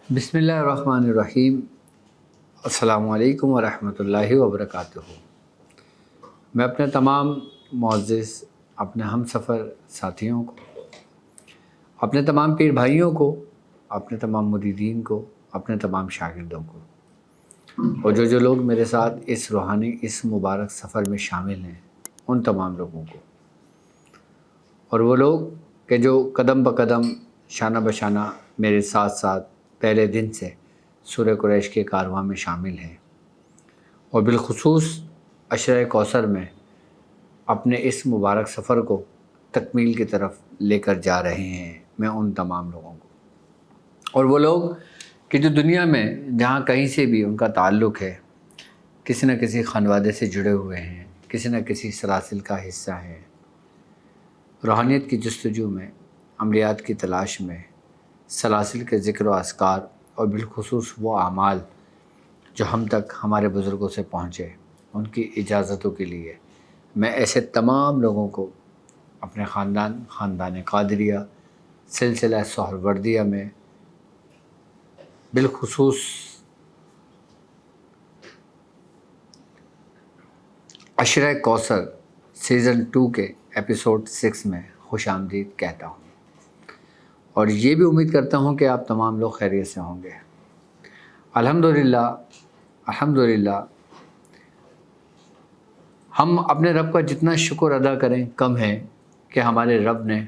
بسم اللہ الرحمن الرحیم۔ السلام علیکم ورحمۃ اللہ وبرکاتہ۔ میں اپنے تمام معزز اپنے ہم سفر ساتھیوں کو، اپنے تمام پیر بھائیوں کو، اپنے تمام مریدین کو، اپنے تمام شاگردوں کو، اور جو لوگ میرے ساتھ اس روحانی اس مبارک سفر میں شامل ہیں ان تمام لوگوں کو، اور وہ لوگ کہ جو قدم بقدم شانہ بشانہ میرے ساتھ ساتھ پہلے دن سے سورہ قریش کے کارواں میں شامل ہیں، اور بالخصوص عشرہ کوثر میں اپنے اس مبارک سفر کو تکمیل کی طرف لے کر جا رہے ہیں، میں ان تمام لوگوں کو، اور وہ لوگ کہ جو دنیا میں جہاں کہیں سے بھی ان کا تعلق ہے، کسی نہ کسی خانوادے سے جڑے ہوئے ہیں، کسی نہ کسی سلاسل کا حصہ ہیں، روحانیت کی جستجو میں، عملیات کی تلاش میں، سلاسل کے ذکر و اذکار اور بالخصوص وہ اعمال جو ہم تک ہمارے بزرگوں سے پہنچے، ان کی اجازتوں کے لیے میں ایسے تمام لوگوں کو اپنے خاندان قادریہ سلسلہ سہروردیہ میں بالخصوص عشرہ کوثر سیزن 2 کے ایپیسوڈ 6 میں خوش آمدید کہتا ہوں، اور یہ بھی امید کرتا ہوں کہ آپ تمام لوگ خیریت سے ہوں گے۔ الحمدللہ ہم اپنے رب کا جتنا شکر ادا کریں کم ہے کہ ہمارے رب نے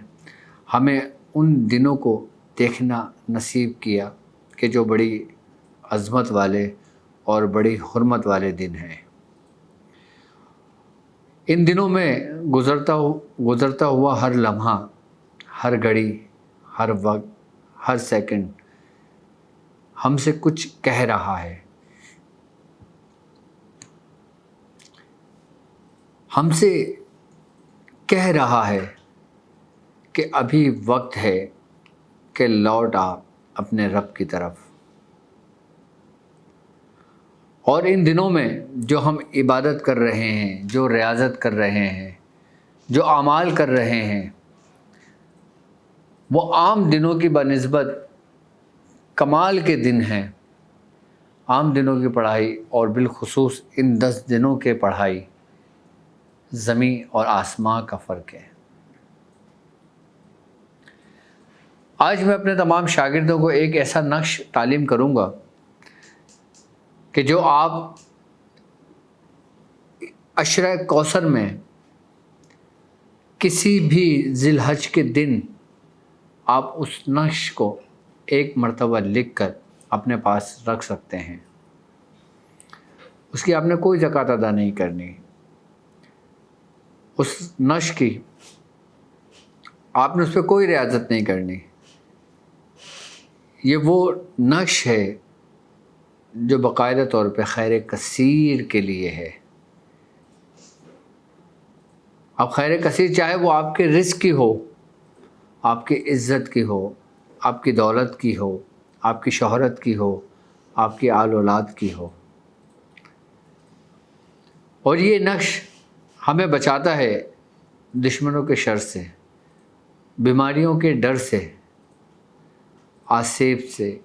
ہمیں ان دنوں کو دیکھنا نصیب کیا کہ جو بڑی عظمت والے اور بڑی حرمت والے دن ہیں۔ ان دنوں میں گزرتا ہوا ہر لمحہ، ہر گھڑی، ہر وقت، ہر سیکنڈ ہم سے کچھ کہہ رہا ہے، ہم سے کہہ رہا ہے کہ ابھی وقت ہے کہ لوٹ آ اپنے رب کی طرف۔ اور ان دنوں میں جو ہم عبادت کر رہے ہیں، جو ریاضت کر رہے ہیں، جو اعمال کر رہے ہیں، وہ عام دنوں کی بنسبت کمال کے دن ہیں۔ عام دنوں کی پڑھائی اور بالخصوص ان 10 دنوں کے پڑھائی زمین اور آسماں کا فرق ہے۔ آج میں اپنے تمام شاگردوں کو ایک ایسا نقش تعلیم کروں گا کہ جو آپ عشرہ کوثر میں کسی بھی ذی الحج کے دن آپ اس نقش کو ایک مرتبہ لکھ کر اپنے پاس رکھ سکتے ہیں۔ اس کی آپ نے کوئی زکوٰۃ ادا نہیں کرنی، اس نقش کی آپ نے اس پہ کوئی ریاضت نہیں کرنی۔ یہ وہ نقش ہے جو باقاعدہ طور پہ خیر کثیر کے لیے ہے۔ اب خیر کثیر چاہے وہ آپ کے رزق کی ہو، آپ کی عزت کی ہو، آپ کی دولت کی ہو، آپ کی شہرت کی ہو، آپ کی آل اولاد کی ہو، اور یہ نقش ہمیں بچاتا ہے دشمنوں کے شر سے، بیماریوں کے ڈر سے، آسیب سے،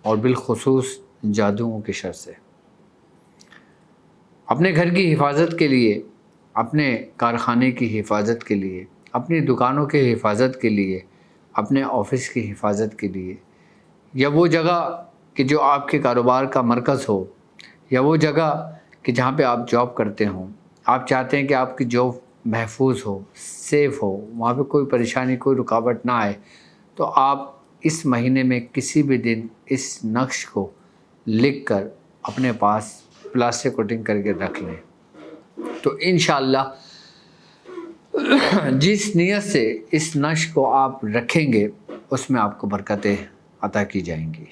اور بالخصوص جادوؤں کے شر سے۔ اپنے گھر کی حفاظت کے لیے، اپنے کارخانے کی حفاظت کے لیے، اپنی دکانوں کی حفاظت کے لیے، اپنے آفس کی حفاظت کے لیے، یا وہ جگہ کہ جو آپ کے کاروبار کا مرکز ہو، یا وہ جگہ کہ جہاں پہ آپ جاب کرتے ہوں، آپ چاہتے ہیں کہ آپ کی جاب محفوظ ہو، سیف ہو، وہاں پہ کوئی پریشانی، کوئی رکاوٹ نہ آئے، تو آپ اس مہینے میں کسی بھی دن اس نقش کو لکھ کر اپنے پاس پلاسٹک کوٹنگ کر کے رکھ لیں، تو انشاءاللہ جس نیت سے اس نقش کو آپ رکھیں گے اس میں آپ کو برکتیں عطا کی جائیں گی،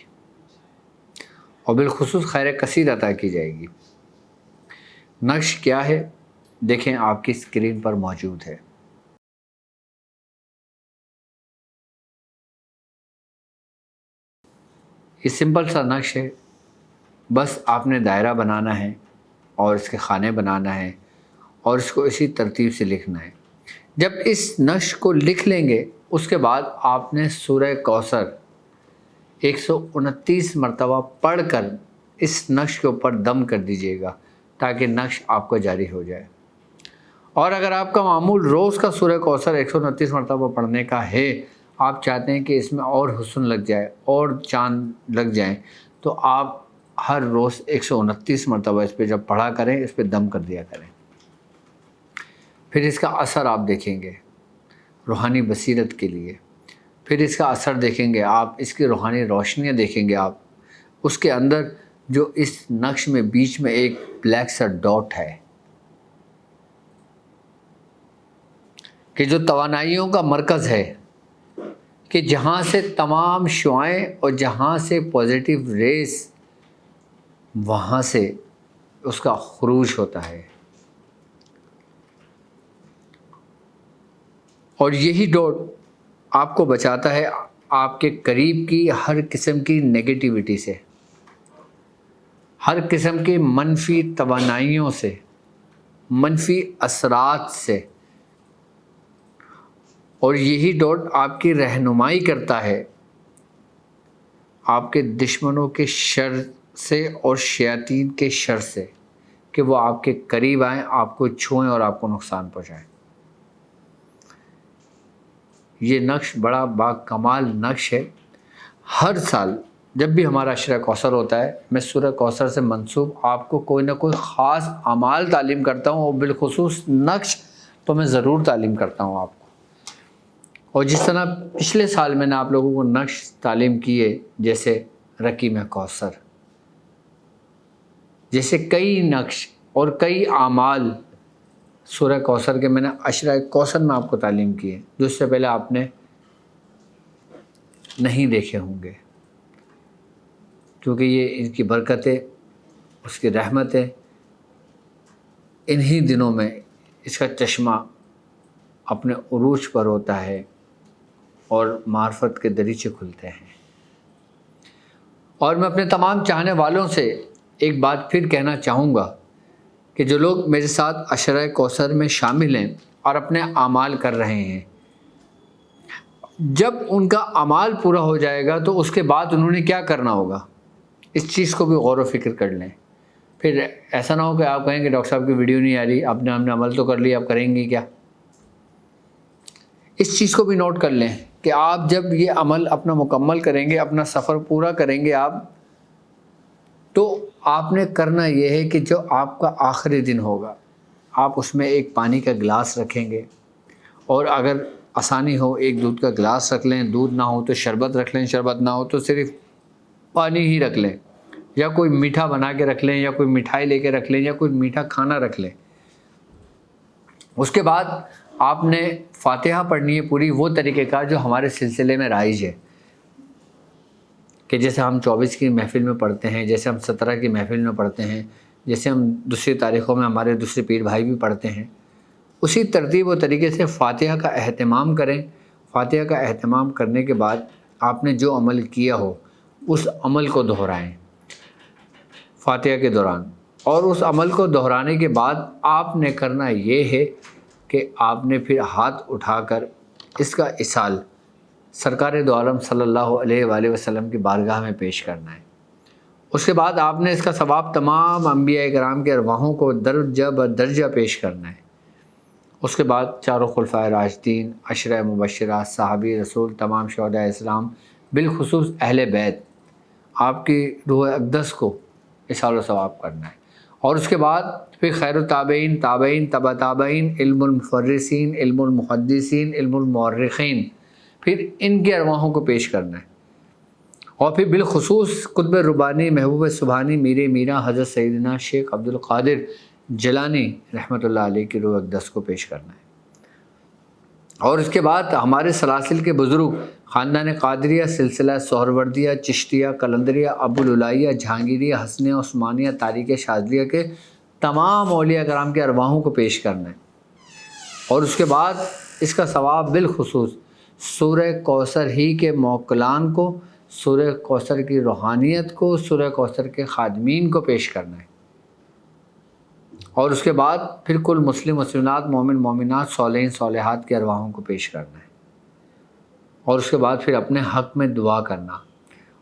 اور بالخصوص خیر کثیر عطا کی جائے گی۔ نقش کیا ہے دیکھیں، آپ کی اسکرین پر موجود ہے۔ یہ سمپل سا نقش ہے، بس آپ نے دائرہ بنانا ہے اور اس کے خانے بنانا ہے اور اس کو اسی ترتیب سے لکھنا ہے۔ جب اس نقش کو لکھ لیں گے اس کے بعد آپ نے سورہ کوثر 129 مرتبہ پڑھ کر اس نقش کے اوپر دم کر دیجیے گا تاکہ نقش آپ کا جاری ہو جائے۔ اور اگر آپ کا معمول روز کا سورہ کوثر 129 مرتبہ پڑھنے کا ہے، آپ چاہتے ہیں کہ اس میں اور حسن لگ جائے اور چاند لگ جائیں، تو آپ ہر روز 129 مرتبہ اس پہ جب پڑھا کریں، اس پہ دم کر دیا کریں۔ پھر اس کا اثر آپ دیکھیں گے روحانی بصیرت کے لیے، پھر اس کا اثر دیکھیں گے آپ، اس کی روحانی روشنیاں دیکھیں گے آپ۔ اس کے اندر جو اس نقش میں بیچ میں ایک بلیک سا ڈاٹ ہے کہ جو توانائیوں کا مرکز ہے، کہ جہاں سے تمام شعائیں اور جہاں سے پازیٹیو ریز وہاں سے اس کا خروج ہوتا ہے، اور یہی ڈاٹ آپ کو بچاتا ہے آپ کے قریب کی ہر قسم کی نگیٹیوٹی سے، ہر قسم کے منفی توانائیوں سے، منفی اثرات سے، اور یہی ڈاٹ آپ کی رہنمائی کرتا ہے آپ کے دشمنوں کے شر سے اور شیاطین کے شر سے، کہ وہ آپ کے قریب آئیں، آپ کو چھوئیں اور آپ کو نقصان پہنچائیں۔ یہ نقش بڑا با کمال نقش ہے۔ ہر سال جب بھی ہمارا عشرہ کوثر ہوتا ہے، میں سورہ کوثر سے منسوب آپ کو کوئی نہ کوئی خاص اعمال تعلیم کرتا ہوں، اور بالخصوص نقش تو میں ضرور تعلیم کرتا ہوں آپ کو۔ اور جس طرح پچھلے سال میں نے آپ لوگوں کو نقش تعلیم کیے، جیسے رقیم کوثر، جیسے کئی نقش اور کئی اعمال سورہ کوثر کے میں نے عشرہ کوثر میں آپ کو تعلیم کی ہے، جو اس سے پہلے آپ نے نہیں دیکھے ہوں گے، کیونکہ یہ ان کی برکتیں، اس کی رحمتیں انہی دنوں میں اس کا چشمہ اپنے عروج پر ہوتا ہے اور معرفت کے دریچے کھلتے ہیں۔ اور میں اپنے تمام چاہنے والوں سے ایک بات پھر کہنا چاہوں گا کہ جو لوگ میرے ساتھ عشرہ کوثر میں شامل ہیں اور اپنے اعمال کر رہے ہیں، جب ان کا اعمال پورا ہو جائے گا تو اس کے بعد انہوں نے کیا کرنا ہوگا، اس چیز کو بھی غور و فکر کر لیں۔ پھر ایسا نہ ہو کہ آپ کہیں کہ ڈاکٹر صاحب کی ویڈیو نہیں آ رہی، آپ نے ہم نے عمل تو کر لیا، آپ کریں گی کیا؟ اس چیز کو بھی نوٹ کر لیں کہ آپ جب یہ عمل اپنا مکمل کریں گے، اپنا سفر پورا کریں گے آپ، تو آپ نے کرنا یہ ہے کہ جو آپ کا آخری دن ہوگا، آپ اس میں ایک پانی کا گلاس رکھیں گے، اور اگر آسانی ہو ایک دودھ کا گلاس رکھ لیں، دودھ نہ ہو تو شربت رکھ لیں، شربت نہ ہو تو صرف پانی ہی رکھ لیں، یا کوئی میٹھا بنا کے رکھ لیں، یا کوئی مٹھائی لے کے رکھ لیں، یا کوئی میٹھا کھانا رکھ لیں۔ اس کے بعد آپ نے فاتحہ پڑھنی ہے پوری، وہ طریقہ کار جو ہمارے سلسلے میں رائج ہے، کہ جیسے ہم 24 کی محفل میں پڑھتے ہیں، جیسے ہم 17 کی محفل میں پڑھتے ہیں، جیسے ہم دوسری تاریخوں میں ہمارے دوسرے پیر بھائی بھی پڑھتے ہیں، اسی ترتیب و طریقے سے فاتحہ کا اہتمام کریں۔ فاتحہ کا اہتمام کرنے کے بعد آپ نے جو عمل کیا ہو اس عمل کو دہرائیں فاتحہ کے دوران، اور اس عمل کو دہرانے کے بعد آپ نے کرنا یہ ہے کہ آپ نے پھر ہاتھ اٹھا کر اس کا اصال سرکار دو عالم صلی اللہ علیہ وآلہ وسلم کی بارگاہ میں پیش کرنا ہے۔ اس کے بعد آپ نے اس کا ثواب تمام انبیاء کرام کے ارواحوں کو درجہ بدرجہ پیش کرنا ہے۔ اس کے بعد چاروں خلفائے راشدین، عشرہ مبشرہ، صحابی رسول، تمام شہداء اسلام، بالخصوص اہل بیت، آپ کی روح اقدس کو اصال و ثواب کرنا ہے۔ اور اس کے بعد پھر خیر التابعین، تابعین، تبع تابعین، علم المفرسین، علم المحدثین، علم المؤرخین، پھر ان کے ارواحوں کو پیش کرنا ہے۔ اور پھر بالخصوص قطب ربانی، محبوب سبحانی، میر میرا حضرت سیدنا شیخ عبد القادر جیلانی رحمۃ اللہ علیہ کی روح اقدس کو پیش کرنا ہے۔ اور اس کے بعد ہمارے سلاسل کے بزرگ خاندان قادریہ، سلسلہ سہروردیہ، چشتیہ، قلندریہ، ابوالعلیہ، جہانگیریہ، حسنیہ، عثمانیہ، تاریخ شاذلیہ کے تمام اولیاء کرام کے ارواحوں کو پیش کرنا ہے۔ اور اس کے بعد اس کا ثواب بالخصوص سورہ کوثر ہی کے موکلان کو، سورہ کوثر کی روحانیت کو، سورہ کوثر کے خادمین کو پیش کرنا ہے۔ اور اس کے بعد پھر کل مسلم مسلمات، مومن مومنات، صالحین صالحات کے ارواحوں کو پیش کرنا ہے۔ اور اس کے بعد پھر اپنے حق میں دعا کرنا،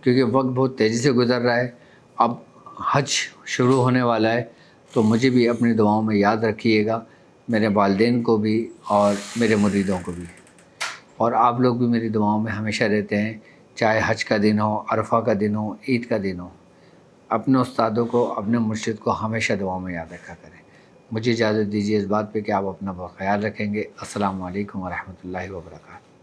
کیونکہ وقت بہت تیزی سے گزر رہا ہے. اب حج شروع ہونے والا ہے، تو مجھے بھی اپنی دعاؤں میں یاد رکھیے گا، میرے والدین کو بھی اور میرے مریدوں کو بھی. اور آپ لوگ بھی میری دعاؤں میں ہمیشہ رہتے ہیں، چاہے حج کا دن ہو، عرفہ کا دن ہو، عید کا دن ہو. اپنے استادوں کو، اپنے مرشد کو ہمیشہ دعاؤں میں یاد رکھا کریں. مجھے اجازت دیجیے اس بات پہ کہ آپ اپنا بہت خیال رکھیں گے. السلام علیکم ورحمۃ اللہ وبرکاتہ.